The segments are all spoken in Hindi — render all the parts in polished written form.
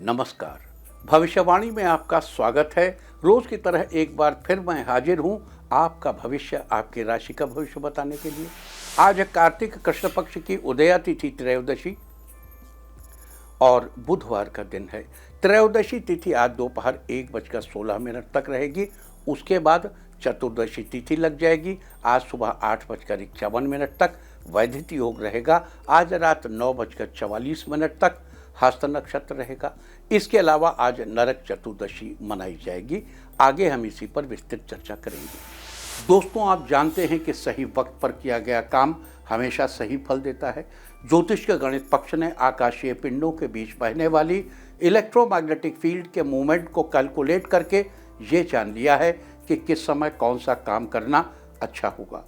नमस्कार। भविष्यवाणी में आपका स्वागत है। रोज की तरह एक बार फिर मैं हाजिर हूं आपका भविष्य, आपकी राशि का भविष्य बताने के लिए। आज है कार्तिक कृष्ण पक्ष की उदया तिथि त्रयोदशी और बुधवार का दिन है। त्रयोदशी तिथि आज दोपहर 1:16 तक रहेगी। उसके बाद चतुर्दशी तिथि लग जाएगी। आज सुबह 8:51 तक वैधित योग रहेगा। आज रात 9:44 तक हस्त नक्षत्र रहेगा। इसके अलावा आज नरक चतुर्दशी मनाई जाएगी। आगे हम इसी पर विस्तृत चर्चा करेंगे। दोस्तों, आप जानते हैं कि सही वक्त पर किया गया काम हमेशा सही फल देता है। ज्योतिष के गणित पक्ष ने आकाशीय पिंडों के बीच बहने वाली इलेक्ट्रोमैग्नेटिक फील्ड के मूवमेंट को कैलकुलेट करके ये जान लिया है कि किस समय कौन सा काम करना अच्छा होगा।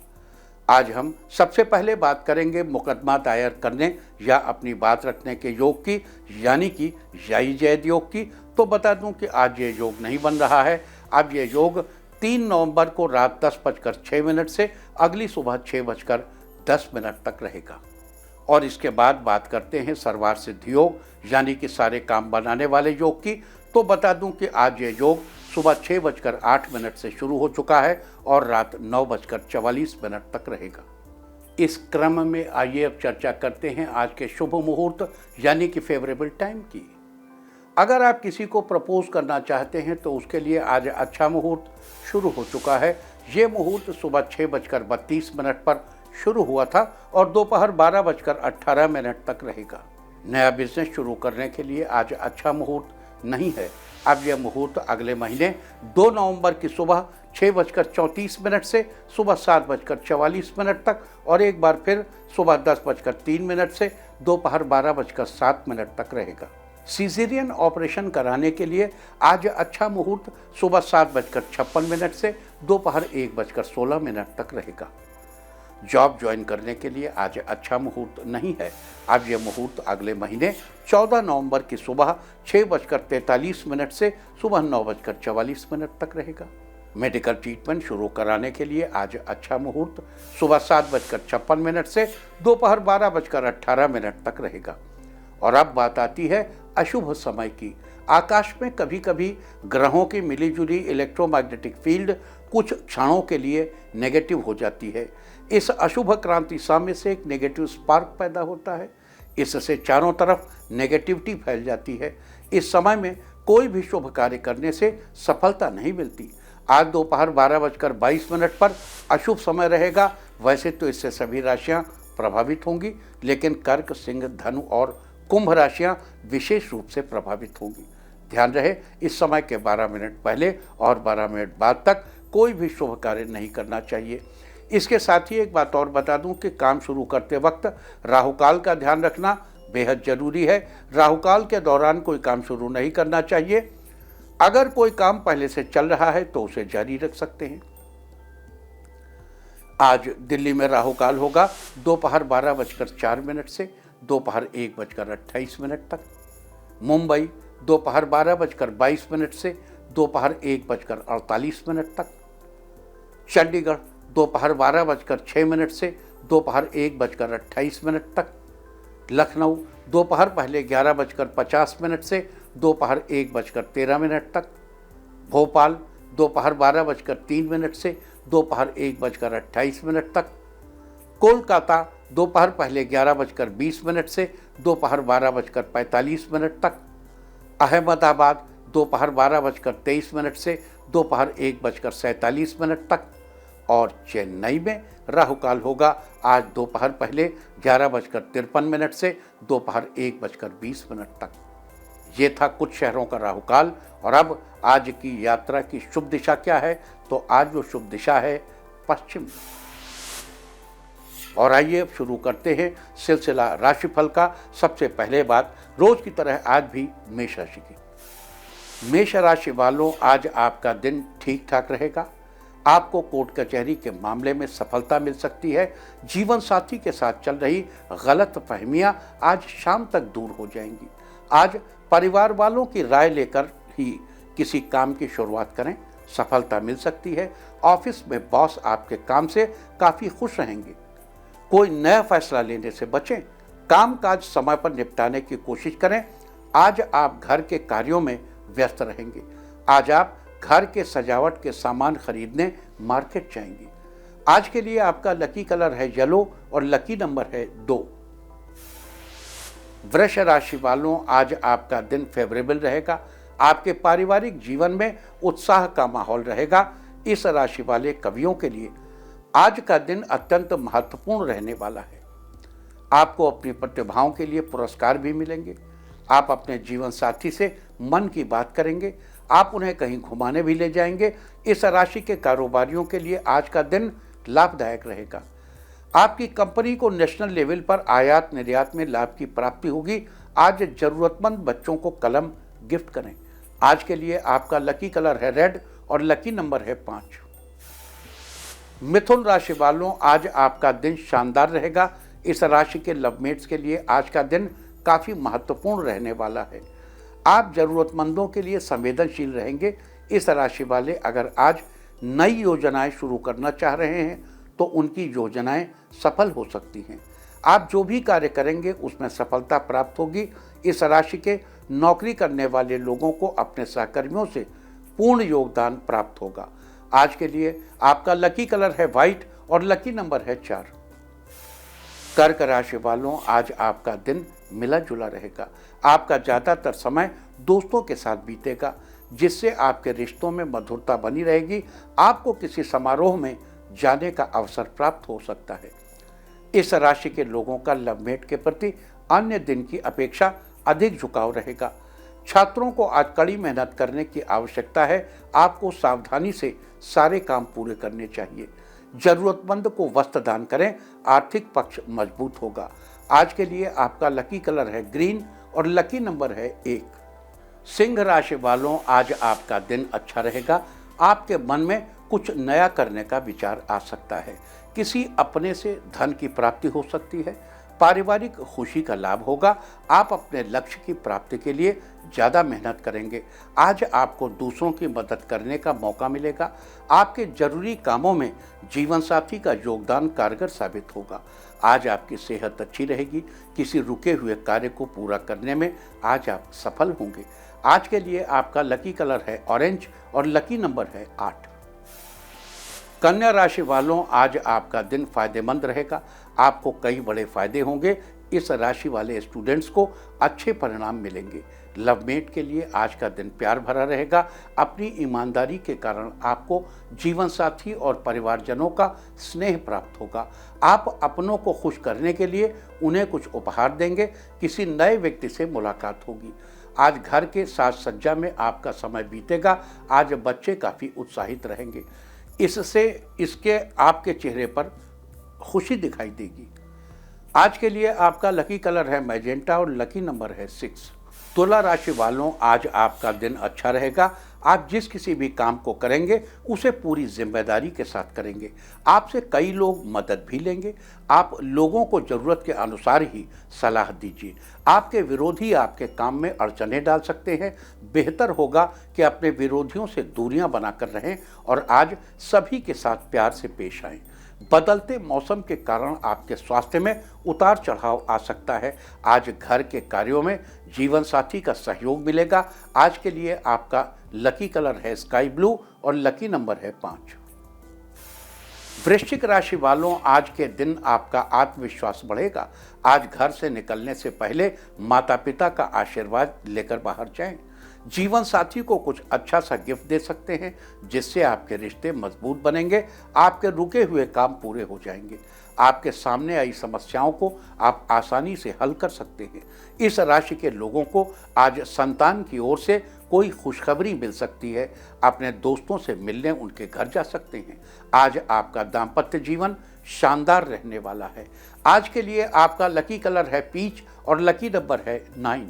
आज हम सबसे पहले बात करेंगे मुकदमा दायर करने या अपनी बात रखने के योग की, यानी कि याई जैद योग की। तो बता दूं कि आज ये योग नहीं बन रहा है। अब ये योग 3 नवंबर को रात 10:06 से अगली सुबह 6:10 तक रहेगा। और इसके बाद बात करते हैं सर्वार्थ सिद्धि योग, यानी कि सारे काम बनाने वाले योग की। तो बता दूं कि आज ये योग सुबह 6:08 से शुरू हो चुका है और रात 9:44 तक रहेगा। इस क्रम में आइए अब चर्चा करते हैं आज के शुभ मुहूर्त, यानी कि फेवरेबल टाइम की। अगर आप किसी को प्रपोज करना चाहते हैं तो उसके लिए आज अच्छा मुहूर्त शुरू हो चुका है। ये मुहूर्त सुबह 6:32 पर शुरू हुआ था और दोपहर 12:18 तक रहेगा। नया बिजनेस शुरू करने के लिए आज अच्छा मुहूर्त नहीं है। अब यह मुहूर्त अगले महीने 2 नवंबर की सुबह 6:34 से सुबह 7:44 तक और एक बार फिर सुबह 10:03 से दोपहर 12:07 तक रहेगा। सीजेरियन ऑपरेशन कराने के लिए आज अच्छा मुहूर्त सुबह 7:56 से दोपहर 1:16 तक रहेगा। जॉब ज्वाइन करने के लिए आज अच्छा मुहूर्त नहीं है। अब यह मुहूर्त अगले महीने 14 नवंबर की सुबह 6:43 से सुबह 9:44 तक रहेगा। मेडिकल ट्रीटमेंट शुरू कराने के लिए आज अच्छा मुहूर्त सुबह 7:56 से दोपहर 12:18 तक रहेगा। और अब बात आती है अशुभ समय की। आकाश में कभी कभी ग्रहों की मिलीजुली इलेक्ट्रोमैग्नेटिक फील्ड कुछ क्षणों के लिए नेगेटिव हो जाती है। इस अशुभ क्रांति समय से एक नेगेटिव स्पार्क पैदा होता है। इससे चारों तरफ नेगेटिविटी फैल जाती है। इस समय में कोई भी शुभ कार्य करने से सफलता नहीं मिलती। आज दोपहर 12:22 पर अशुभ समय रहेगा। वैसे तो इससे सभी राशियां प्रभावित होंगी, लेकिन कर्क, सिंह, धनु और कुंभ राशियां विशेष रूप से प्रभावित होंगी। ध्यान रहे, इस समय के 12 मिनट पहले और 12 मिनट बाद तक कोई भी शुभ कार्य नहीं करना चाहिए। इसके साथ ही एक बात और बता दूं कि काम शुरू करते वक्त राहुकाल का ध्यान रखना बेहद जरूरी है। राहुकाल के दौरान कोई काम शुरू नहीं करना चाहिए। अगर कोई काम पहले से चल रहा है तो उसे जारी रख सकते हैं। आज दिल्ली में राहुकाल होगा दोपहर 12:04 से दोपहर 1:28 तक। मुंबई दोपहर 12:22 से दोपहर 1:48 तक। चंडीगढ़ दोपहर 12:06 से दोपहर 1:28 तक। लखनऊ दोपहर पहले 11:50 से दोपहर 1:13 तक। भोपाल दोपहर 12:03 से दोपहर 1:28 तक। कोलकाता दोपहर पहले 11:20 से दोपहर 12:45 तक। अहमदाबाद दोपहर 12:23 से दोपहर 1:47 तक। और चेन्नई में राहुकाल होगा आज दोपहर पहले 11:53 से दोपहर 1:20 तक। ये था कुछ शहरों का राहुकाल। और अब आज की यात्रा की शुभ दिशा क्या है? तो आज जो शुभ दिशा है पश्चिम। और आइए अब शुरू करते हैं सिलसिला राशिफल का। सबसे पहले बात रोज की तरह आज भी मेष राशि की। मेष राशि वालों, आज आपका दिन ठीक ठाक रहेगा। आपको कोर्ट कचहरी के मामले में सफलता मिल सकती है। जीवन साथी के साथ चल रही गलत फहमियां आज शाम तक दूर हो जाएंगी। आज परिवार वालों की राय लेकर ही किसी काम की शुरुआत करें, सफलता मिल सकती है। ऑफिस में बॉस आपके काम से काफ़ी खुश रहेंगे। कोई नया फैसला लेने से बचें। कामकाज समय पर निपटाने की कोशिश करें। आज आप घर के कार्यों में व्यस्त रहेंगे। आज आप घर के सजावट के सामान खरीदने मार्केट जाएंगे। आज के लिए आपका लकी कलर है येलो और लकी नंबर है 2। वृष राशि वालों, आज आपका दिन फेवरेबल रहेगा। आपके पारिवारिक जीवन में उत्साह का माहौल रहेगा। इस राशि वाले कवियों के लिए आज का दिन अत्यंत महत्वपूर्ण रहने वाला है। आपको अपनी प्रतिभाओं के लिए पुरस्कार भी मिलेंगे। आप अपने जीवन साथी से मन की बात करेंगे। आप उन्हें कहीं घुमाने भी ले जाएंगे। इस राशि के कारोबारियों के लिए आज का दिन लाभदायक रहेगा। आपकी कंपनी को नेशनल लेवल पर आयात निर्यात में लाभ की प्राप्ति होगी। आज जरूरतमंद बच्चों को कलम गिफ्ट करें। आज के लिए आपका लकी कलर है रेड और लकी नंबर है 5। मिथुन राशि वालों, आज आपका दिन शानदार रहेगा। इस राशि के लवमेट्स के लिए आज का दिन काफ़ी महत्वपूर्ण रहने वाला है। आप ज़रूरतमंदों के लिए संवेदनशील रहेंगे। इस राशि वाले अगर आज नई योजनाएं शुरू करना चाह रहे हैं तो उनकी योजनाएं सफल हो सकती हैं। आप जो भी कार्य करेंगे उसमें सफलता प्राप्त होगी। इस राशि के नौकरी करने वाले लोगों को अपने सहकर्मियों से पूर्ण योगदान प्राप्त होगा। आज के लिए आपका लकी कलर है वाइट और लकी नंबर है 4। कर्क राशि वालों, आज आपका दिन मिला जुला रहेगा। आपका ज़्यादातर समय दोस्तों के साथ बीतेगा, जिससे आपके रिश्तों में मधुरता बनी रहेगी। आपको किसी समारोह में जाने का अवसर प्राप्त हो सकता है। इस राशि के लोगों का लवमेट के प्रति अन्य दिन की अपेक्षा अधिक झुकाव रहेगा। छात्रों को आज कड़ी मेहनत करने की आवश्यकता है। आपको सावधानी से सारे काम पूरे करने चाहिए। जरूरतमंद को वस्त्र दान करें। आर्थिक पक्ष मजबूत होगा। आज के लिए आपका लकी कलर है ग्रीन और लकी नंबर है 1। सिंह राशि वालों, आज आपका दिन अच्छा रहेगा। आपके मन में कुछ नया करने का विचार आ सकता है। किसी अपने से धन की प्राप्ति हो सकती है। पारिवारिक खुशी का लाभ होगा। आप अपने लक्ष्य की प्राप्ति के लिए ज़्यादा मेहनत करेंगे। आज आपको दूसरों की मदद करने का मौका मिलेगा। आपके जरूरी कामों में जीवन साथी का योगदान कारगर साबित होगा। आज आपकी सेहत अच्छी रहेगी। किसी रुके हुए कार्य को पूरा करने में आज आप सफल होंगे। आज के लिए आपका लकी कलर है ऑरेंज और लकी नंबर है 8। कन्या राशि वालों, आज आपका दिन फायदेमंद रहेगा। आपको कई बड़े फायदे होंगे। इस राशि वाले स्टूडेंट्स को अच्छे परिणाम मिलेंगे। लवमेट के लिए आज का दिन प्यार भरा रहेगा। अपनी ईमानदारी के कारण आपको जीवन साथी और परिवारजनों का स्नेह प्राप्त होगा। आप अपनों को खुश करने के लिए उन्हें कुछ उपहार देंगे। किसी नए व्यक्ति से मुलाकात होगी। आज घर के साज सज्जा में आपका समय बीतेगा। आज बच्चे काफ़ी उत्साहित रहेंगे। इसके आपके चेहरे पर खुशी दिखाई देगी। आज के लिए आपका लकी कलर है मैजेंटा और लकी नंबर है 6। तुला राशि वालों, आज आपका दिन अच्छा रहेगा। आप जिस किसी भी काम को करेंगे उसे पूरी जिम्मेदारी के साथ करेंगे। आपसे कई लोग मदद भी लेंगे। आप लोगों को ज़रूरत के अनुसार ही सलाह दीजिए। आपके विरोधी आपके काम में अड़चनें डाल सकते हैं। बेहतर होगा कि अपने विरोधियों से दूरियां बनाकर रहें और आज सभी के साथ प्यार से पेश आएं। बदलते मौसम के कारण आपके स्वास्थ्य में उतार चढ़ाव आ सकता है। आज घर के कार्यों में जीवन साथी का सहयोग मिलेगा। आज के लिए आपका लकी कलर है स्काई ब्लू और लकी नंबर है 5। वृश्चिक राशि वालों, आज के दिन आपका आत्मविश्वास बढ़ेगा। आज घर से निकलने से पहले माता पिता का आशीर्वाद लेकर बाहर जाएं। जीवन साथी को कुछ अच्छा सा गिफ्ट दे सकते हैं, जिससे आपके रिश्ते मजबूत बनेंगे। आपके रुके हुए काम पूरे हो जाएंगे। आपके सामने आई समस्याओं को आप आसानी से हल कर सकते हैं। इस राशि के लोगों को आज संतान की ओर से कोई खुशखबरी मिल सकती है। अपने दोस्तों से मिलने उनके घर जा सकते हैं। आज आपका दाम्पत्य जीवन शानदार रहने वाला है। आज के लिए आपका लकी कलर है पीच और लकी नंबर है 9।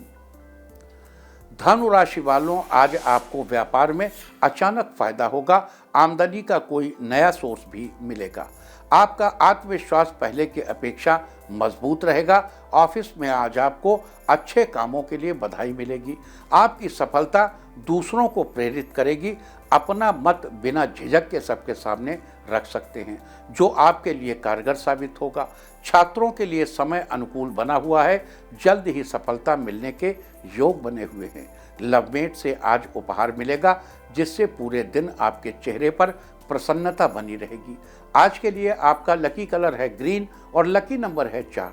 धनु राशि वालों, आज आपको व्यापार में अचानक फायदा होगा। आमदनी का कोई नया सोर्स भी मिलेगा। आपका आत्मविश्वास पहले की अपेक्षा मजबूत रहेगा। ऑफिस में आज आपको अच्छे कामों के लिए बधाई मिलेगी। आपकी सफलता दूसरों को प्रेरित करेगी। अपना मत बिना झिझक के सबके सामने रख सकते हैं, जो आपके लिए कारगर साबित होगा। छात्रों के लिए समय अनुकूल बना हुआ है। जल्द ही सफलता मिलने के योग बने हुए हैं। लवमेट से आज उपहार मिलेगा, जिससे पूरे दिन आपके चेहरे पर प्रसन्नता बनी रहेगी। आज के लिए आपका लकी कलर है ग्रीन और लकी नंबर है 4।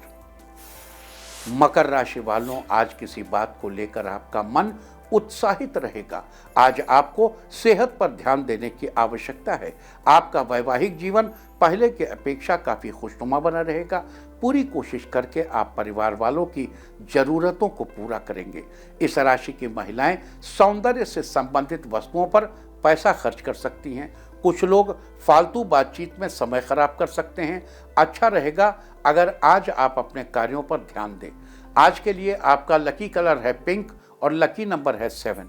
मकर राशि वालों, आज किसी बात को लेकर आपका मन उत्साहित रहेगा। आज आपको सेहत पर ध्यान देने की आवश्यकता है। आपका वैवाहिक जीवन पहले की अपेक्षा काफी खुशनुमा बना रहेगा। पूरी कोशिश करके आप परिवार वालों की जरूरतों को पूरा करेंगे। इस राशि की महिलाएं सौंदर्य से संबंधित वस्तुओं पर पैसा खर्च कर सकती हैं। कुछ लोग फालतू बातचीत में समय खराब कर सकते हैं। अच्छा रहेगा अगर आज आप अपने कार्यों पर ध्यान दें। आज के लिए आपका लकी कलर है पिंक और लकी नंबर है 7।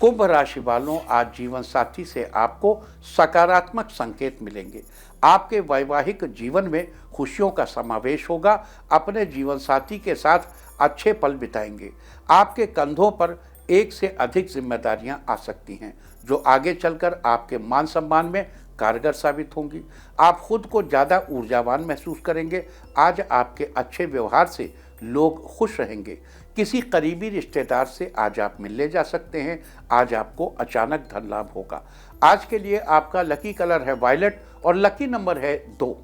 कुंभ राशि वालों, आज जीवन साथी से आपको सकारात्मक संकेत मिलेंगे। आपके वैवाहिक जीवन में खुशियों का समावेश होगा। अपने जीवन साथी के साथ अच्छे पल बिताएंगे। आपके कंधों पर एक से अधिक जिम्मेदारियां आ सकती हैं, जो आगे चलकर आपके मान सम्मान में कारगर साबित होंगी। आप खुद को ज़्यादा ऊर्जावान महसूस करेंगे। आज आपके अच्छे व्यवहार से लोग खुश रहेंगे। किसी करीबी रिश्तेदार से आज आप मिलने जा सकते हैं। आज आपको अचानक धन लाभ होगा। आज के लिए आपका लकी कलर है वायलेट और लकी नंबर है 2।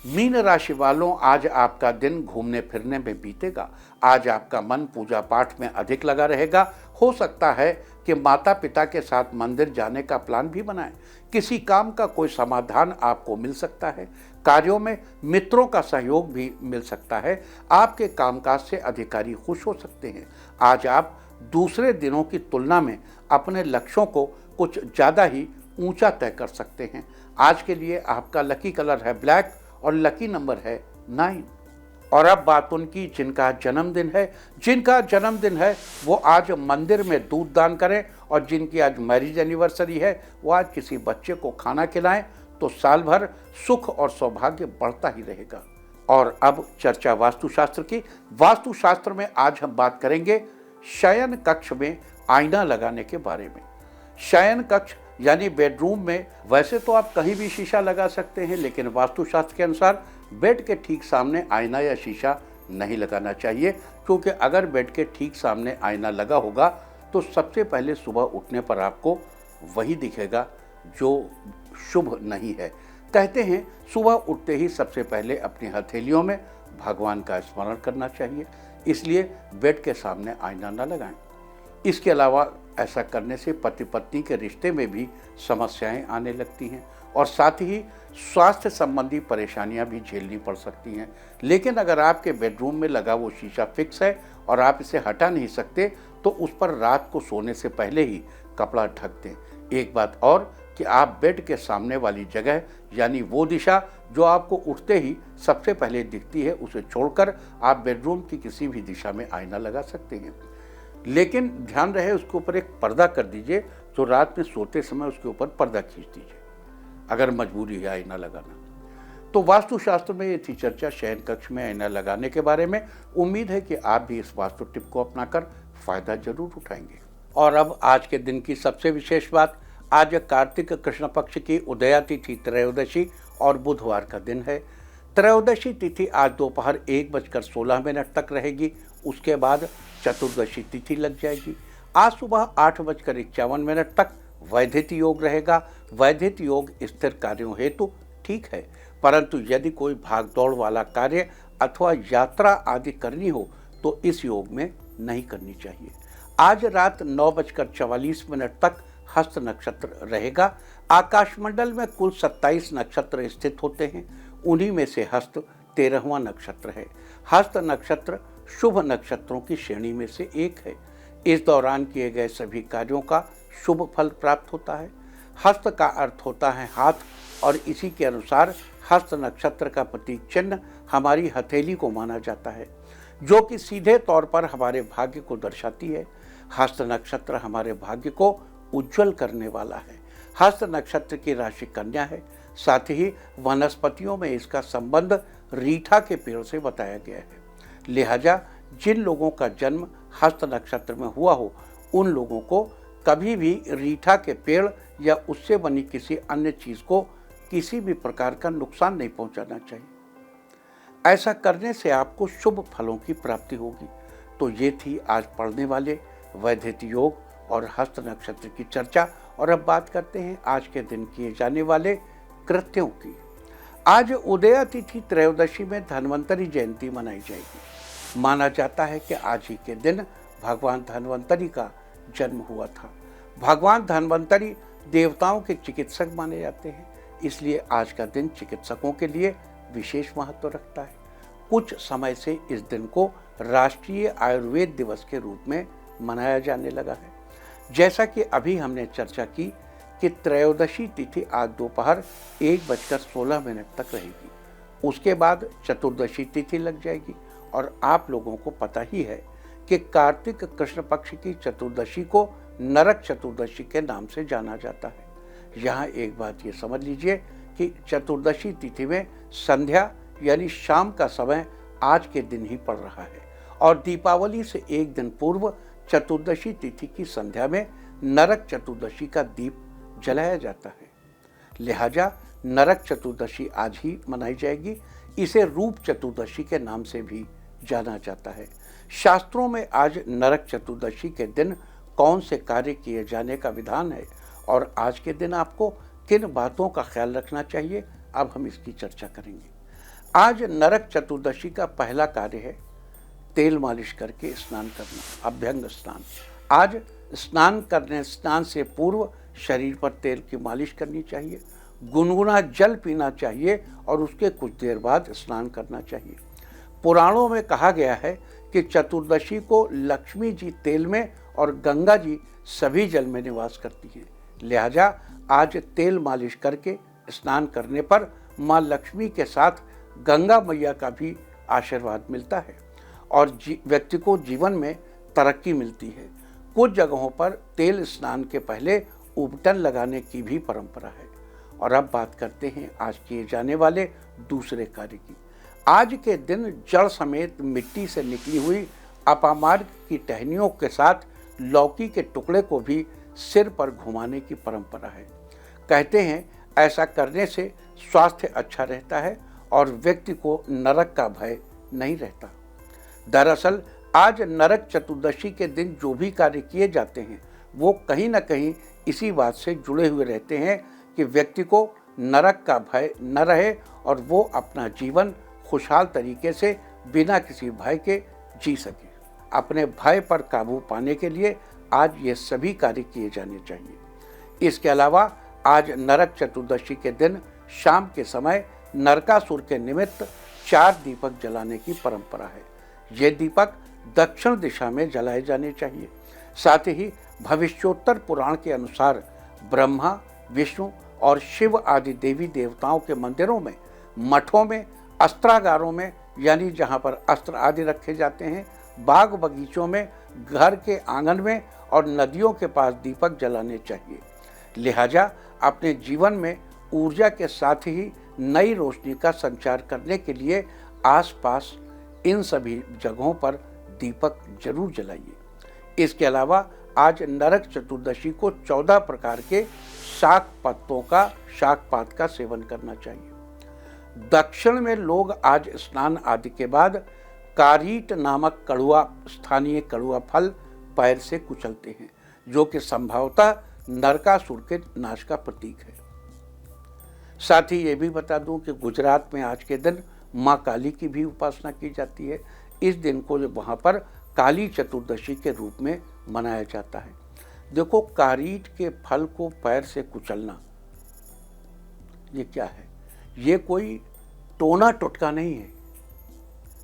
मीन राशि वालों, आज आपका दिन घूमने फिरने में बीतेगा। आज आपका मन पूजा पाठ में अधिक लगा रहेगा। हो सकता है कि माता पिता के साथ मंदिर जाने का प्लान भी बनाएं। किसी काम का कोई समाधान आपको मिल सकता है। कार्यों में मित्रों का सहयोग भी मिल सकता है। आपके कामकाज से अधिकारी खुश हो सकते हैं। आज आप दूसरे दिनों की तुलना में अपने लक्ष्यों को कुछ ज़्यादा ही ऊंचा तय कर सकते हैं। आज के लिए आपका लकी कलर है ब्लैक और लकी नंबर है 9। और अब बात उनकी जिनका जन्मदिन है वो आज मंदिर में दूध दान करें। और जिनकी आज मैरिज एनिवर्सरी है वो आज किसी बच्चे को खाना खिलाएं, तो साल भर सुख और सौभाग्य बढ़ता ही रहेगा। और अब चर्चा वास्तुशास्त्र की। वास्तुशास्त्र में आज हम बात करेंगे शयन कक्ष में आईना लगाने के बारे में। शयन कक्ष यानी बेडरूम में वैसे तो आप कहीं भी शीशा लगा सकते हैं, लेकिन वास्तुशास्त्र के अनुसार बेड के ठीक सामने आईना या शीशा नहीं लगाना चाहिए, क्योंकि अगर बेड के ठीक सामने आईना लगा होगा तो सबसे पहले सुबह उठने पर आपको वही दिखेगा जो शुभ नहीं है। कहते हैं सुबह उठते ही सबसे पहले अपनी हथेलियों में भगवान का स्मरण करना चाहिए, इसलिए बेड के सामने आईना न लगाएं। इसके अलावा ऐसा करने से पति पत्नी के रिश्ते में भी समस्याएं आने लगती हैं और साथ ही स्वास्थ्य संबंधी परेशानियां भी झेलनी पड़ सकती हैं। लेकिन अगर आपके बेडरूम में लगा वो शीशा फिक्स है और आप इसे हटा नहीं सकते, तो उस पर रात को सोने से पहले ही कपड़ा ढक दें। एक बात और कि आप बेड के सामने वाली जगह यानी वो दिशा जो आपको उठते ही सबसे पहले दिखती है, उसे छोड़कर आप बेडरूम की किसी भी दिशा में आईना लगा सकते हैं। लेकिन ध्यान रहे उसके ऊपर एक पर्दा कर दीजिए, तो रात में सोते समय उसके ऊपर पर्दा खींच दीजिए अगर मजबूरी है आईना लगाना। तो वास्तुशास्त्र में ये थी चर्चा शयन कक्ष में आईना लगाने के बारे में। उम्मीद है कि आप भी इस वास्तु टिप को अपनाकर फायदा जरूर उठाएंगे। और अब आज के दिन की सबसे विशेष बात, आज कार्तिक कृष्ण पक्ष की उदया तिथि त्रयोदशी और बुधवार का दिन है। त्रयोदशी तिथि आज दोपहर 1:16 तक रहेगी। उसके बाद चतुर्दशी तिथि लग जाएगी। आज सुबह 8:51 तक वैधित योग रहेगा। वैधित योग स्थिर कार्यों हेतु ठीक है, परंतु यदि कोई भागदौड़ वाला कार्य अथवा यात्रा आदि करनी हो तो इस योग में नहीं करनी चाहिए। आज रात 9:44 तक हस्त नक्षत्र रहेगा। आकाशमंडल में कुल 27 नक्षत्र स्थित होते हैं, उन्हीं में से हस्त 13वां नक्षत्र है। हस्त नक्षत्र शुभ नक्षत्रों की श्रेणी में से एक है। इस दौरान किए गए सभी कार्यों का शुभ फल प्राप्त होता है। हस्त का अर्थ होता है हाथ, और इसी के अनुसार हस्त नक्षत्र का प्रतीक चिन्ह हमारी हथेली को माना जाता है, जो कि सीधे तौर पर हमारे भाग्य को दर्शाती है। हस्त नक्षत्र हमारे भाग्य को उज्जवल करने वाला है। हस्त नक्षत्र की राशि कन्या है। साथ ही वनस्पतियों में इसका संबंध रीठा के पेड़ से बताया गया है। लिहाजा जिन लोगों का जन्म हस्त नक्षत्र में हुआ हो, उन लोगों को कभी भी रीठा के पेड़ या उससे बनी किसी अन्य चीज को किसी भी प्रकार का नुकसान नहीं पहुंचाना चाहिए। ऐसा करने से आपको शुभ फलों की प्राप्ति होगी। तो ये थी आज पढ़ने वाले वैदिक योग और हस्त नक्षत्र की चर्चा। और अब बात करते हैं आज के दिन किए जाने वाले कृत्यों की। आज उदया तिथि त्रयोदशी में धन्वंतरी जयंती मनाई जाएगी। माना जाता है कि आज ही के दिन भगवान धन्वंतरी का जन्म हुआ था। भगवान धन्वंतरी देवताओं के चिकित्सक माने जाते हैं, इसलिए आज का दिन चिकित्सकों के लिए विशेष महत्व रखता है। कुछ समय से इस दिन को राष्ट्रीय आयुर्वेद दिवस के रूप में मनाया जाने लगा है। जैसा कि अभी हमने चर्चा की कि त्रयोदशी तिथि आज दोपहर 1:16 तक रहेगी। उसके बाद चतुर्दशी तिथि लग जाएगी। और आप लोगों को पता ही है कि कार्तिक कृष्ण पक्ष की चतुर्दशी को नरक चतुर्दशी के नाम से जाना जाता है। यहाँ एक बात ये समझ लीजिए कि चतुर्दशी तिथि में संध्या यानी शाम का समय आज के दिन ही पड़ रहा है और दीपावली से एक दिन पूर्व चतुर्दशी तिथि की संध्या में नरक चतुर्दशी का दीप जलाया जाता है। लिहाजा नरक चतुर्दशी आज ही मनाई जाएगी। इसे रूप चतुर्दशी के नाम से भी जाना जाता है। शास्त्रों में आज नरक चतुर्दशी के दिन कौन से कार्य किए जाने का विधान है और आज के दिन आपको किन बातों का ख्याल रखना चाहिए, अब हम इसकी चर्चा करेंगे। आज नरक चतुर्दशी का पहला कार्य है तेल मालिश करके स्नान करना, अभ्यंग स्नान। आज स्नान से पूर्व शरीर पर तेल की मालिश करनी चाहिए, गुनगुना जल पीना चाहिए और उसके कुछ देर बाद स्नान करना चाहिए। पुराणों में कहा गया है कि चतुर्दशी को लक्ष्मी जी तेल में और गंगा जी सभी जल में निवास करती हैं। लिहाजा आज तेल मालिश करके स्नान करने पर माँ लक्ष्मी के साथ गंगा मैया का भी आशीर्वाद मिलता है और व्यक्ति को जीवन में तरक्की मिलती है। कुछ जगहों पर तेल स्नान के पहले उबटन लगाने की भी परंपरा है। और अब बात करते हैं आज किए जाने वाले दूसरे कार्य की। आज के दिन जड़ समेत मिट्टी से निकली हुई अपामार्ग की टहनियों के साथ लौकी के टुकड़े को भी सिर पर घुमाने की परंपरा है। कहते हैं ऐसा करने से स्वास्थ्य अच्छा रहता है और व्यक्ति को नरक का भय नहीं रहता। दरअसल आज नरक चतुर्दशी के दिन जो भी कार्य किए जाते हैं वो कहीं ना कहीं इसी बात से जुड़े हुए रहते हैं कि व्यक्ति को नरक का भय न रहे और वो अपना जीवन खुशहाल तरीके से बिना किसी भय के जी सके। अपने भय पर काबू पाने के लिए आज ये सभी कार्य किए जाने चाहिए। इसके अलावा आज नरक चतुर्दशी के दिन शाम के समय नरकासुर के निमित्त 4 दीपक जलाने की परंपरा है। ये दीपक दक्षिण दिशा में जलाए जाने चाहिए। साथ ही भविष्योत्तर पुराण के अनुसार ब्रह्मा, विष्णु और शिव आदि देवी देवताओं के मंदिरों में, मठों में, अस्त्रागारों में यानी जहाँ पर अस्त्र आदि रखे जाते हैं, बाग बगीचों में, घर के आंगन में और नदियों के पास दीपक जलाने चाहिए। लिहाजा अपने जीवन में ऊर्जा के साथ ही नई रोशनी का संचार करने के लिए आसपास इन सभी जगहों पर दीपक जरूर जलाइए। इसके अलावा आज नरक चतुर्दशी को 14 प्रकार के शाक पात का सेवन करना चाहिए। दक्षिण में लोग आज स्नान आदि के बाद कारीट नामक स्थानीय कड़ुआ फल पैर से कुचलते हैं, जो कि संभवतः नरकासुर के नाश का प्रतीक है। साथ ही ये भी बता दूं कि गुजरात में आज के दिन माँ काली की भी उपासना की जाती है। इस दिन को वहाँ पर काली चतुर्दशी के रूप में मनाया जाता है। देखो, कारीट के फल को पैर से कुचलना ये क्या है? ये कोई टोना टोटका नहीं है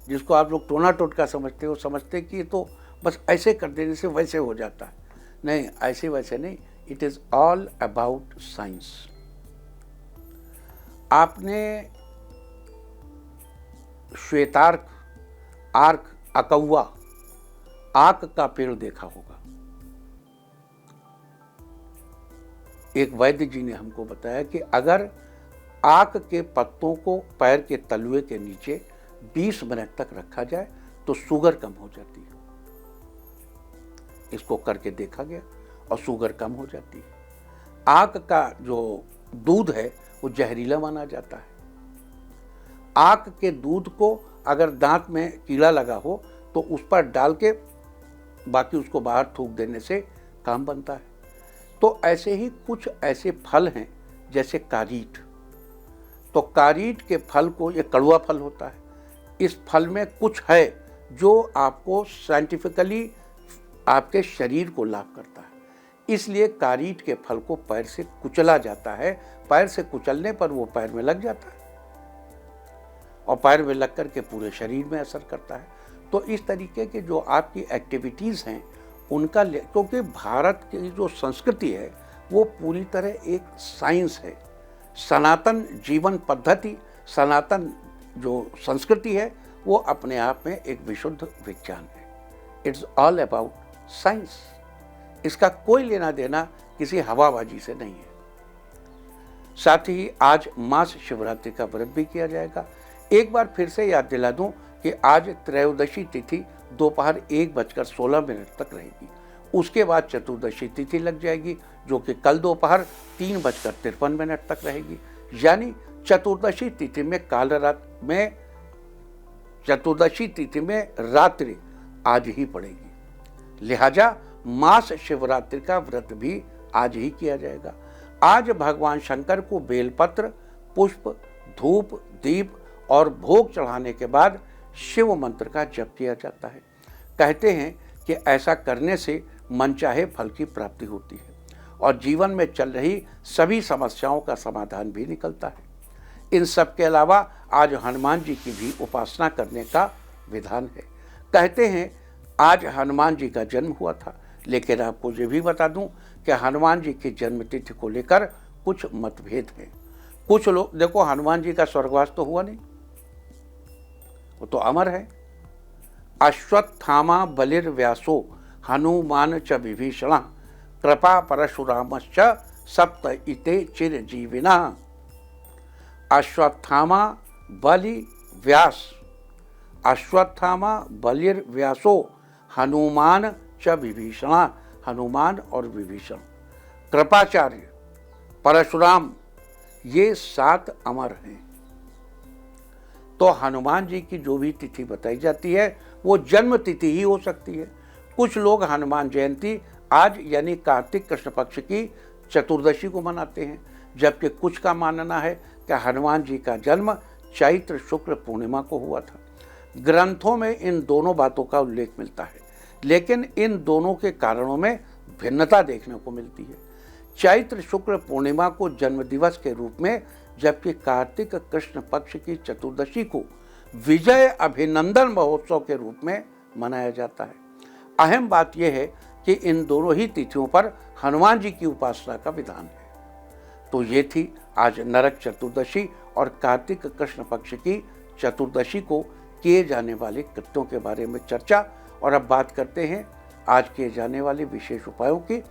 जिसको आप लोग टोना टोटका समझते हो, समझते कि तो बस ऐसे कर देने से वैसे हो जाता है। नहीं, ऐसे वैसे नहीं। It is all about science. आपने श्वेतार्क, आर्क, अकौवा, आक का पेड़ देखा होगा। एक वैद्य जी ने हमको बताया कि अगर आक के पत्तों को पैर के तलुए के नीचे 20 मिनट तक रखा जाए तो शुगर कम हो जाती है। इसको करके देखा गया और शुगर कम हो जाती है। आक का जो दूध है वो जहरीला माना जाता है। आक के दूध को अगर दांत में कीड़ा लगा हो तो उस पर डाल के बाकी उसको बाहर थूक देने से काम बनता है। तो ऐसे ही कुछ ऐसे फल हैं जैसे कारीट। तो कारीट के फल को, ये कड़वा फल होता है, इस फल में कुछ है जो आपको साइंटिफिकली आपके शरीर को लाभ करता है। इसलिए कारीट के फल को पैर से कुचला जाता है। पैर से कुचलने पर वो पैर में लग जाता है और पैर में लग कर के पूरे शरीर में असर करता है। तो इस तरीके के जो आपकी एक्टिविटीज़ हैं उनका, क्योंकि भारत की जो संस्कृति है वो पूरी तरह एक साइंस है। सनातन जीवन पद्धति, सनातन जो संस्कृति है वो अपने आप में एक विशुद्ध विज्ञान है। It's all about science. इसका कोई लेना देना किसी हवाबाजी से नहीं है। साथ ही आज महाशिवरात्रि का व्रत भी किया जाएगा। एक बार फिर से याद दिला दूं कि आज त्रयोदशी तिथि दोपहर 1:16 तक रहेगी। उसके बाद चतुर्दशी तिथि लग जाएगी जो कि कल दोपहर 3:53 तक रहेगी। यानी चतुर्दशी तिथि में रात्रि आज ही पड़ेगी। लिहाजा मास शिवरात्रि का व्रत भी आज ही किया जाएगा। आज भगवान शंकर को बेलपत्र, पुष्प, धूप, दीप और भोग चढ़ाने के बाद शिव मंत्र का जप किया जाता है। कहते हैं कि ऐसा करने से मनचाहे फल की प्राप्ति होती है और जीवन में चल रही सभी समस्याओं का समाधान भी निकलता है। इन सब के अलावा आज हनुमान जी की भी उपासना करने का विधान है। कहते हैं आज हनुमान जी का जन्म हुआ था, लेकिन आपको ये भी बता दूं कि हनुमान जी की जन्मतिथि को लेकर कुछ मतभेद हैं। कुछ लोग, देखो हनुमान जी का स्वर्गवास तो हुआ नहीं, वो तो अमर है। अश्वत्थामा बलिर्व्यासो हनुमान च विभीषण कृपा परशुरामश्च सप्त इते चिरजीविना। अश्वत्थामा बलि व्यास, अश्वत्थामा बलिर्व्यासो हनुमान च विभीषण, हनुमान और विभीषण, कृपाचार्य, परशुराम, ये 7 अमर हैं। तो हनुमान जी की जो भी तिथि बताई जाती है वो जन्म तिथि ही हो सकती है। कुछ लोग हनुमान जयंती आज यानी कार्तिक कृष्ण पक्ष की चतुर्दशी को मनाते हैं, जबकि कुछ का मानना है कि हनुमान जी का जन्म चैत्र शुक्ल पूर्णिमा को हुआ था। ग्रंथों में इन दोनों बातों का उल्लेख मिलता है, लेकिन इन दोनों के कारणों में भिन्नता देखने को मिलती है। चैत्र शुक्ल पूर्णिमा को जन्म दिवस के रूप में, जबकि कार्तिक कृष्ण पक्ष की चतुर्दशी को विजय अभिनंदन महोत्सव के रूप में मनाया जाता है। अहम बात यह है कि इन दोनों ही तिथियों पर हनुमान जी की उपासना का विधान है। तो ये थी आज नरक चतुर्दशी और कार्तिक कृष्ण पक्ष की चतुर्दशी को किए जाने वाले कृत्यों के बारे में चर्चा। और अब बात करते हैं आज किए जाने वाले विशेष उपायों की,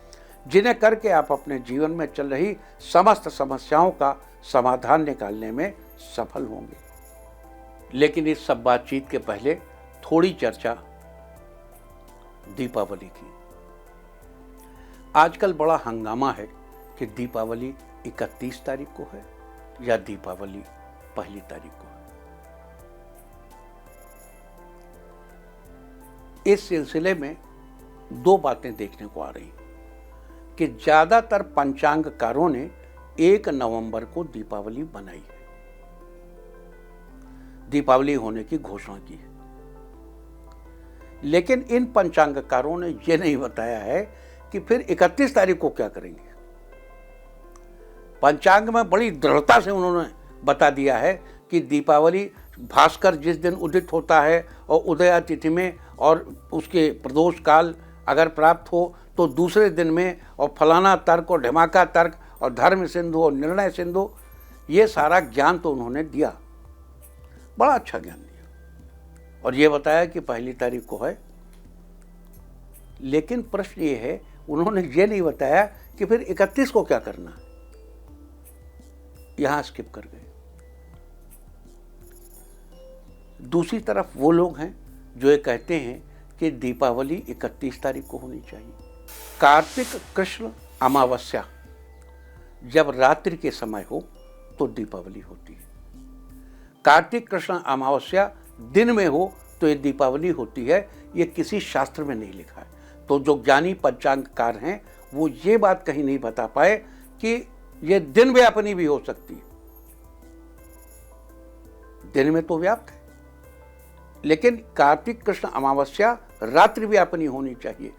जिन्हें करके आप अपने जीवन में चल रही समस्त समस्याओं का समाधान निकालने में सफल होंगे। लेकिन इस सब बातचीत के पहले थोड़ी चर्चा दीपावली की। आजकल बड़ा हंगामा है कि दीपावली 31 तारीख को है या दीपावली 1 तारीख को है। इस सिलसिले में 2 बातें देखने को आ रही कि ज्यादातर पंचांगकारों ने 1 नवंबर को दीपावली मनाई है, दीपावली होने की घोषणा की है। लेकिन इन पंचांगकारों ने यह नहीं बताया है कि फिर 31 तारीख को क्या करेंगे। पंचांग में बड़ी दृढ़ता से उन्होंने बता दिया है कि दीपावली भास्कर जिस दिन उदित होता है और उदया तिथि में और उसके प्रदोष काल अगर प्राप्त हो तो दूसरे दिन में, और फलाना तर्क और ढमाका तर्क और धर्म सिंधु और निर्णय सिंधु, ये सारा ज्ञान तो उन्होंने दिया, बड़ा अच्छा ज्ञान दिया और ये बताया कि 1 तारीख को है। लेकिन प्रश्न ये है, उन्होंने ये नहीं बताया कि फिर 31 को क्या करना है। यहां स्किप कर गए। दूसरी तरफ वो लोग हैं जो ये कहते हैं कि दीपावली 31 तारीख को होनी चाहिए। कार्तिक कृष्ण अमावस्या जब रात्रि के समय हो तो दीपावली होती है। कार्तिक कृष्ण अमावस्या दिन में हो तो ये दीपावली होती है। ये किसी शास्त्र में नहीं लिखा है। तो जो ज्ञानी पंचांगकार हैं वो ये बात कहीं नहीं बता पाए कि ये दिन व्यापनी भी हो सकती है। दिन में तो व्याप्त है, लेकिन कार्तिक कृष्ण अमावस्या रात्रि व्यापनी होनी चाहिए।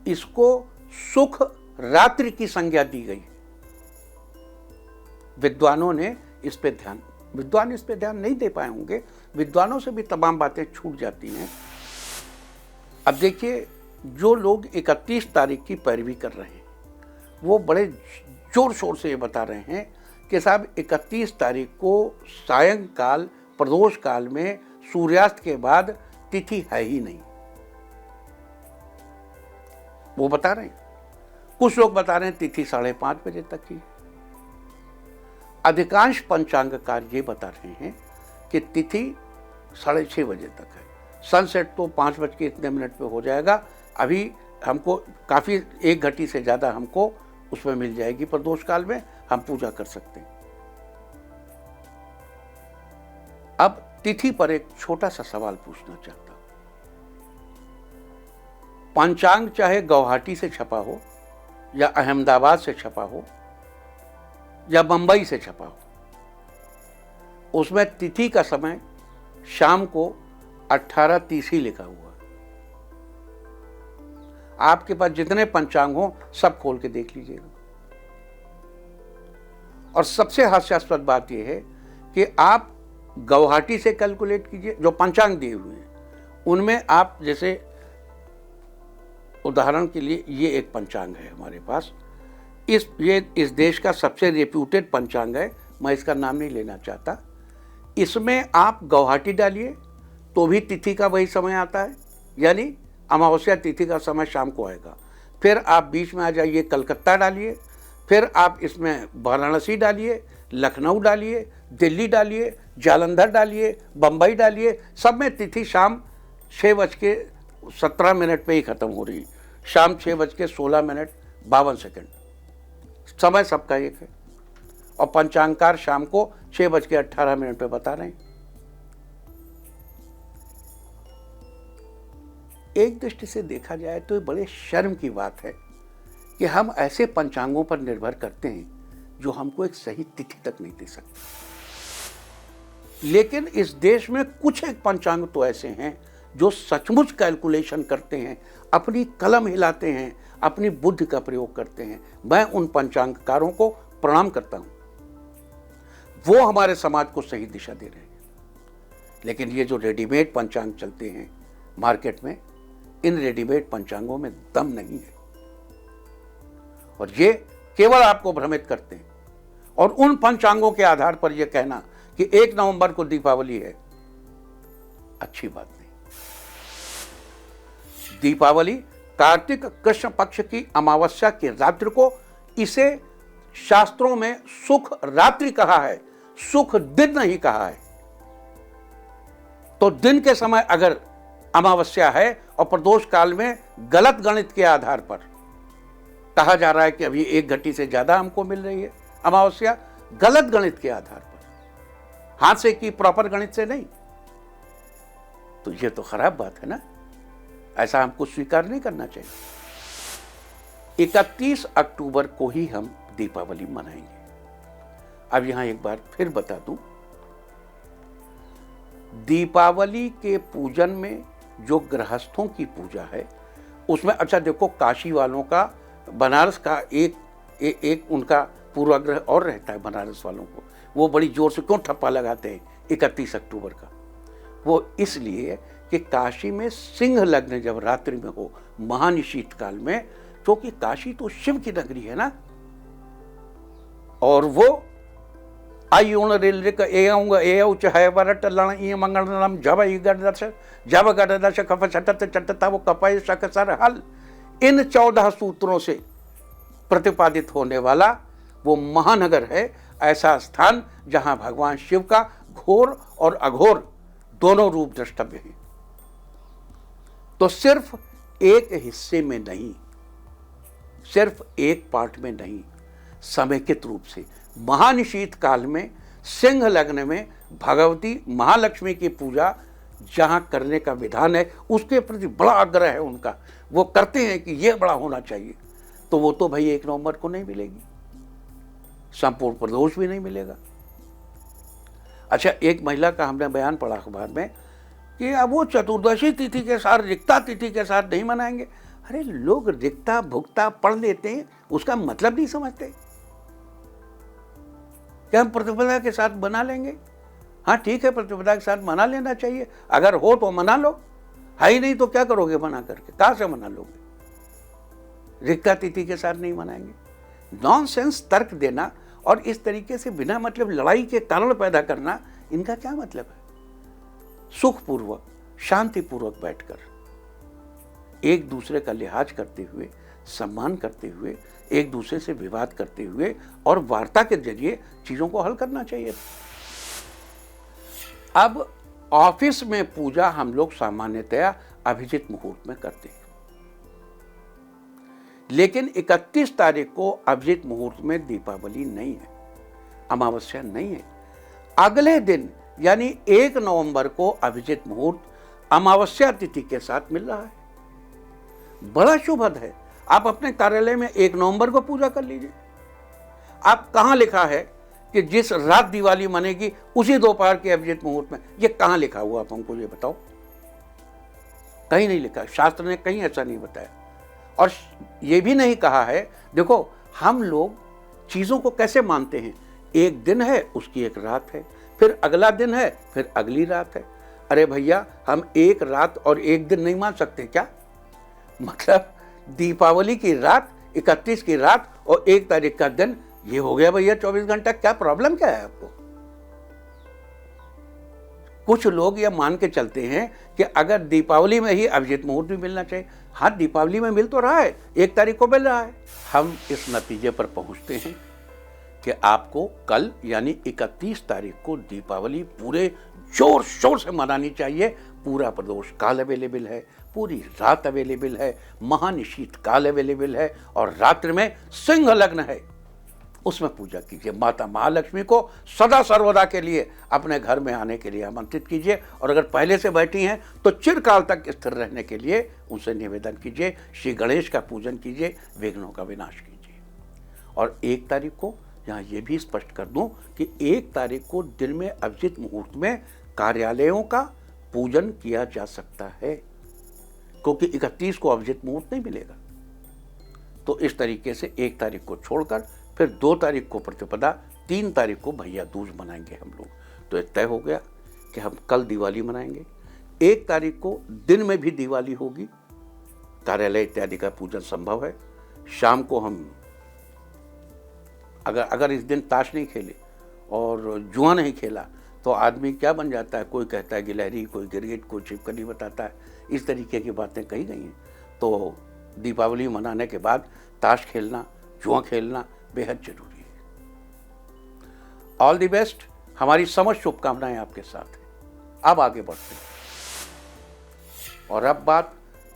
इसको सुख रात्रि की संज्ञा दी गई। विद्वानों ने इस पे ध्यान, विद्वान इस पे ध्यान नहीं दे पाए होंगे। विद्वानों से भी तमाम बातें छूट जाती हैं। अब देखिए, जो लोग 31 तारीख की पैरवी कर रहे हैं वो बड़े जोर शोर से ये बता रहे हैं कि साहब 31 तारीख को सायंकाल प्रदोष काल में सूर्यास्त के बाद तिथि है ही नहीं। वो बता रहे हैं। कुछ लोग बता रहे हैं तिथि 5:30 बजे तक की। अधिकांश पंचांगकार ये बता रहे हैं कि तिथि 6:30 बजे तक है। सनसेट तो 5:00 पे हो जाएगा। अभी हमको काफ़ी 1 घंटे से ज़्यादा हमको उसमें मिल जाएगी। प्रदोष काल में हम पूजा कर सकते हैं। अब तिथि पर एक छोटा सा सवाल पूछना चाहता हूं। पंचांग चाहे गुवाहाटी से छपा हो या अहमदाबाद से छपा हो या बंबई से छपा हो, उसमें तिथि का समय शाम को 18:30 ही लिखा हुआ है। आपके पास जितने पंचांग हो सब खोल के देख लीजिएगा। और सबसे हास्यास्पद बात यह है कि आप गुवाहाटी से कैलकुलेट कीजिए, जो पंचांग दिए हुए हैं उनमें आप, जैसे उदाहरण के लिए ये एक पंचांग है हमारे पास, इस देश का सबसे रेप्यूटेड पंचांग है, मैं इसका नाम नहीं लेना चाहता। इसमें आप गुवाहाटी डालिए तो भी तिथि का वही समय आता है, यानी अमावस्या तिथि का समय शाम को आएगा। फिर आप बीच में आ जाइए कलकत्ता डालिए, फिर आप इसमें वाराणसी डालिए, लखनऊ डालिए, दिल्ली डालिए, जालंधर डालिए, बम्बई डालिए, सब में तिथि शाम 6:17 पे ही ख़त्म हो रही। शाम 6:16 समय सबका एक है। और पंचांगकार शाम को 6:18 पे बता रहे हैं। एक दृष्टि से देखा जाए तो बड़े शर्म की बात है कि हम ऐसे पंचांगों पर निर्भर करते हैं जो हमको एक सही तिथि तक नहीं दे सकते। लेकिन इस देश में कुछ एक पंचांग तो ऐसे हैं जो सचमुच कैलकुलेशन करते हैं, अपनी कलम हिलाते हैं, अपनी बुद्धि का प्रयोग करते हैं। मैं उन पंचांगकारों को प्रणाम करता हूं। वो हमारे समाज को सही दिशा दे रहे हैं। लेकिन ये जो रेडीमेड पंचांग चलते हैं मार्केट में, इन रेडीमेड पंचांगों में दम नहीं है और ये केवल आपको भ्रमित करते हैं। और उन पंचांगों के आधार पर यह कहना कि 1 नवंबर को दीपावली है, अच्छी बात नहीं। दीपावली कार्तिक कृष्ण पक्ष की अमावस्या की रात्रि को, इसे शास्त्रों में सुख रात्रि कहा है, सुख दिन नहीं कहा है। तो दिन के समय अगर अमावस्या है और प्रदोष काल में गलत गणित के आधार पर कहा जा रहा है कि अभी 1 घंटे से ज्यादा हमको मिल रही है अमावस्या, गलत गणित के आधार पर, हाथ से की प्रॉपर गणित से नहीं, तो ये तो खराब बात है ना। ऐसा हमको स्वीकार नहीं करना चाहिए। 31 अक्टूबर को ही हम दीपावली मनाएंगे। अब यहां एक बार फिर बता दूं, दीपावली के पूजन में जो गृहस्थों की पूजा है उसमें, अच्छा देखो, काशी वालों का, बनारस का एक उनका पूर्वाग्रह और रहता है बनारस वालों को। वो बड़ी जोर से क्यों ठप्पा लगाते हैं 31 अक्टूबर का? वो इसलिए कि काशी में सिंह लग्न जब रात्रि में हो, महानिशीत काल में, क्योंकि काशी तो शिव की नगरी है ना, और वो आई उन रेल चाहे वरट लण ई मंगलम जब जब गडदश कफ चटत चटता वो कपय शक सर हल, इन 14 सूत्रों से प्रतिपादित होने वाला वो महानगर है, ऐसा स्थान जहां भगवान शिव का घोर और अघोर दोनों रूप द्रष्टव्य हैं। तो सिर्फ एक हिस्से में नहीं, सिर्फ एक पार्ट में नहीं, समेकित रूप से महानिशीत काल में सिंह लग्न में भगवती महालक्ष्मी की पूजा जहां करने का विधान है, उसके प्रति बड़ा आग्रह है उनका। वो करते हैं कि यह बड़ा होना चाहिए। तो वो तो भाई 1 नवंबर को नहीं मिलेगी, संपूर्ण प्रदोष भी नहीं मिलेगा। अच्छा, एक महिला का हमने बयान पढ़ा अखबार में कि अब वो चतुर्दशी तिथि के साथ, रिक्ता तिथि के साथ नहीं मनाएंगे। अरे लोग रिक्ता भुक्ता पढ़ लेते हैं, उसका मतलब नहीं समझते। क्या हम प्रतिपदा के साथ मना लेंगे? हाँ ठीक है, प्रतिपदा के साथ मना लेना चाहिए, अगर हो तो मना लो, है ही नहीं तो क्या करोगे मना करके, कहाँ से मना लोगे? रिक्ता तिथि के साथ नहीं मनाएंगे। नॉनसेंस तर्क देना और इस तरीके से बिना मतलब लड़ाई के कारण पैदा करना, इनका क्या मतलब है? सुखपूर्वक शांतिपूर्वक बैठकर एक दूसरे का लिहाज करते हुए, सम्मान करते हुए, एक दूसरे से विवाद करते हुए और वार्ता के जरिए चीजों को हल करना चाहिए। अब ऑफिस में पूजा हम लोग सामान्यतया अभिजित मुहूर्त में करते हैं, लेकिन 31 तारीख को अभिजित मुहूर्त में दीपावली नहीं है, अमावस्या नहीं है। अगले दिन यानी 1 नवंबर को अभिजित मुहूर्त अमावस्या तिथि के साथ मिल रहा है। बड़ा शुभद है। आप अपने कार्यालय में 1 नवंबर को पूजा कर लीजिए। आप कहां लिखा है कि जिस रात दिवाली मनेगी उसी दोपहर के अभिजित मुहूर्त में? ये कहां लिखा हुआ, आप हमको ये बताओ। कहीं नहीं लिखा, शास्त्र ने कहीं ऐसा नहीं बताया। और ये भी नहीं कहा है, देखो हम लोग चीजों को कैसे मानते हैं, एक दिन है उसकी एक रात है, फिर अगला दिन है, फिर अगली रात है। अरे भैया, हम एक रात और एक दिन नहीं मान सकते क्या? मतलब दीपावली की रात, 31 की रात और 1 तारीख का दिन, ये हो गया भैया 24 घंटा। क्या प्रॉब्लम क्या है आपको? कुछ लोग ये मान के चलते हैं कि अगर दीपावली में ही अभिजित मुहूर्त भी मिलना चाहिए। हाँ, दीपावली में मिल तो रहा है, 1 तारीख को मिल रहा है। हम इस नतीजे पर पहुंचते हैं कि आपको कल यानी 31 तारीख को दीपावली पूरे जोर शोर से मनानी चाहिए। पूरा प्रदोष काल अवेलेबल है, पूरी रात अवेलेबल है, महानिशीत काल अवेलेबल है और रात्रि में सिंह लग्न है, उसमें पूजा कीजिए। माता महालक्ष्मी को सदा सर्वदा के लिए अपने घर में आने के लिए आमंत्रित कीजिए और अगर पहले से बैठी हैं तो चिरकाल तक स्थिर रहने के लिए उनसे निवेदन कीजिए। श्री गणेश का पूजन कीजिए, विघ्नों का विनाश कीजिए। और 1 तारीख को यहाँ ये भी स्पष्ट कर दूं कि 1 तारीख को दिन में अभिजित मुहूर्त में कार्यालयों का पूजन किया जा सकता है, क्योंकि 31 को अभिजित मुहूर्त नहीं मिलेगा। तो इस तरीके से 1 तारीख को छोड़कर फिर 2 तारीख को प्रतिपदा, 3 तारीख को भैया दूज मनाएंगे हम लोग। तो ये तय हो गया कि हम कल दिवाली मनाएंगे। 1 तारीख को दिन में भी दिवाली होगी, कार्यालय इत्यादि का पूजन संभव है। शाम को हम अगर इस दिन ताश नहीं खेले और जुआ नहीं खेला तो आदमी क्या बन जाता है, कोई कहता है गिलहरी, कोई गिरगिट, कोई छिपकली बताता है। इस तरीके की बातें कही गई हैं। तो दीपावली मनाने के बाद ताश खेलना, जुआ खेलना बेहद जरूरी है। ऑल द बेस्ट, हमारी समस्त शुभकामनाएं आपके साथ हैं। अब आगे बढ़ते हैं और अब बात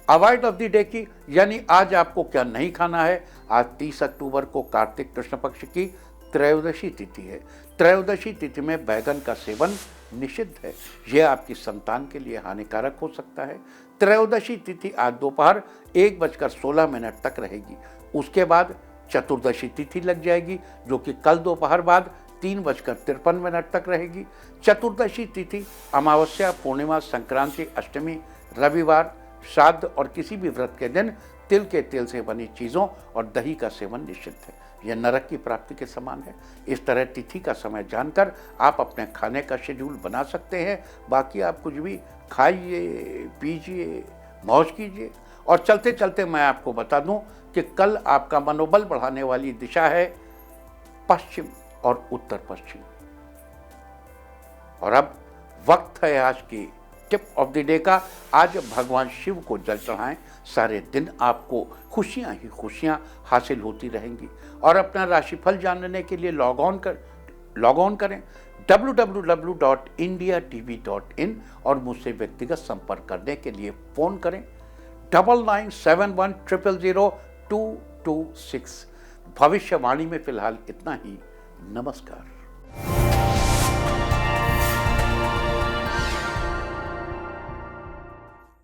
अवॉइड ऑफ द डे की, यानी आज आपको क्या नहीं खाना है। आज 30 अक्टूबर को कार्तिक कृष्ण पक्ष की त्रयोदशी तिथि है। त्रयोदशी तिथि में बैगन का सेवन निषिद्ध है, यह आपकी संतान के लिए हानिकारक हो सकता है। त्रयोदशी तिथि आज दोपहर 1:16 तक रहेगी। उसके बाद चतुर्दशी तिथि लग जाएगी, जो कि कल दोपहर बाद 3:53 तक रहेगी। चतुर्दशी तिथि अमावस्या, पूर्णिमा, संक्रांति, अष्टमी, रविवार, श्राद्ध और किसी भी व्रत के दिन तिल के तेल से बनी चीज़ों और दही का सेवन निषिद्ध है। यह नरक की प्राप्ति के समान है। इस तरह तिथि का समय जानकर आप अपने खाने का शेड्यूल बना सकते हैं। बाकी आप कुछ भी खाइए, पीजिए, मौज कीजिए। और चलते चलते मैं आपको बता दूं कि कल आपका मनोबल बढ़ाने वाली दिशा है पश्चिम और उत्तर पश्चिम। और अब वक्त है आज की टिप ऑफ द डे का। आज भगवान शिव को जल चढ़ाएं। सारे दिन आपको खुशियां ही खुशियां हासिल होती रहेंगी। और अपना राशिफल जानने के लिए लॉग ऑन करें www.indiatv.in और मुझसे व्यक्तिगत संपर्क करने के लिए फ़ोन करें 9971000226। भविष्यवाणी में फिलहाल इतना ही। नमस्कार।